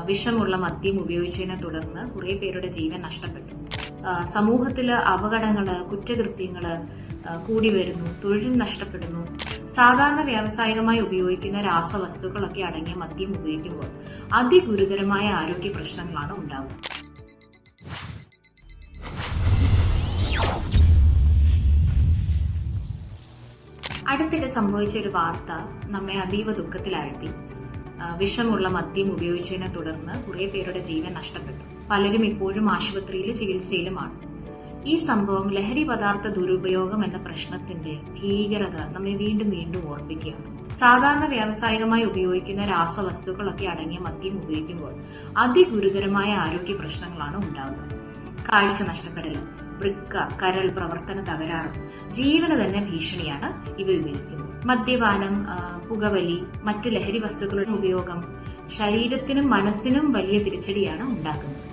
വിഷമുള്ള മദ്യം ഉപയോഗിച്ചതിനെ തുടർന്ന് കുറെ പേരുടെ ജീവൻ നഷ്ടപ്പെട്ടു. സമൂഹത്തില് അപകടങ്ങള്, കുറ്റകൃത്യങ്ങള് കൂടി വരുന്നു, തൊഴിൽ നഷ്ടപ്പെടുന്നു. സാധാരണ വ്യാവസായികമായി ഉപയോഗിക്കുന്ന രാസവസ്തുക്കളൊക്കെ അടങ്ങിയ മദ്യം ഉപയോഗിക്കുമ്പോൾ അതിഗുരുതരമായ ആരോഗ്യ പ്രശ്നങ്ങളാണ് ഉണ്ടാകുന്നത്. അടുത്തിടെ സംഭവിച്ച ഒരു വാർത്ത നമ്മെ അതീവ ദുഃഖത്തിലാഴ്ത്തി. വിഷമുള്ള മദ്യം ഉപയോഗിച്ചതിനെ തുടർന്ന് കുറെ പേരുടെ ജീവൻ നഷ്ടപ്പെട്ടു. പലരും ഇപ്പോഴും ആശുപത്രിയിൽ ചികിത്സയിലുമാണ്. ഈ സംഭവം ലഹരി പദാർത്ഥ ദുരുപയോഗം എന്ന പ്രശ്നത്തിന്റെ ഭീകരത നമ്മെ വീണ്ടും വീണ്ടും ഓർമ്മിക്കുകയാണ്. സാധാരണ വ്യാവസായികമായി ഉപയോഗിക്കുന്ന രാസവസ്തുക്കളൊക്കെ അടങ്ങിയ മദ്യം ഉപയോഗിക്കുമ്പോൾ അതിഗുരുതരമായ ആരോഗ്യ പ്രശ്നങ്ങളാണ് ഉണ്ടാകുന്നത്. കാഴ്ച നഷ്ടപ്പെടലും, വൃക്ക, കരൾ പ്രവർത്തന തകരാറും, ജീവന് തന്നെ ഭീഷണിയാണ് ഇവ ഉപയോഗിക്കുന്നത്. മദ്യപാനം, പുകവലി, മറ്റ് ലഹരി വസ്തുക്കളുടെ ഉപയോഗം ശരീരത്തിനും മനസ്സിനും വലിയ തിരിച്ചടിയാണ് ഉണ്ടാക്കുന്നത്.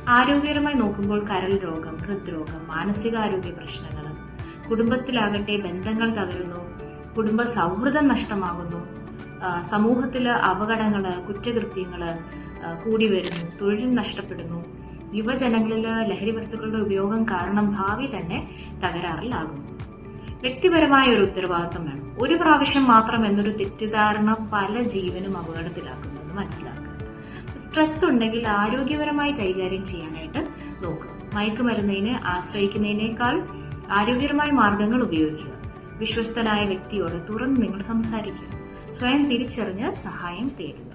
ആരോഗ്യപരമായി നോക്കുമ്പോൾ കരൾ രോഗം, ഹൃദ്രോഗം, മാനസികാരോഗ്യ പ്രശ്നങ്ങൾ, കുടുംബത്തിലാകട്ടെ ബന്ധങ്ങൾ തകരുന്നു, കുടുംബ സൗഹൃദം നഷ്ടമാകുന്നു, സമൂഹത്തില് അപകടങ്ങള്, കുറ്റകൃത്യങ്ങള് കൂടി വരുന്നു, തൊഴിൽ നഷ്ടപ്പെടുന്നു. യുവജനങ്ങളില് ലഹരി വസ്തുക്കളുടെ ഉപയോഗം കാരണം ഭാവി തന്നെ തകരാറിലാകുന്നു. വ്യക്തിപരമായ ഒരു ഉത്തരവാദിത്വം വേണം. ഒരു പ്രാവശ്യം മാത്രം എന്നൊരു തെറ്റിദ്ധാരണ പല ജീവനും അപകടത്തിലാക്കുമെന്ന് മനസ്സിലാക്കുക. സ്ട്രെസ് ഉണ്ടെങ്കിൽ ആരോഗ്യപരമായി കൈകാര്യം ചെയ്യാനായിട്ട് നോക്കുക. മയക്കുമരുന്നിനെ ആശ്രയിക്കുന്നതിനേക്കാൾ ആരോഗ്യപരമായ മാർഗങ്ങൾ ഉപയോഗിക്കുക. വിശ്വസ്തനായ വ്യക്തിയോട് തുറന്ന് നിങ്ങൾ സംസാരിക്കുക. സ്വയം തിരിച്ചറിഞ്ഞ് സഹായം തേടുക.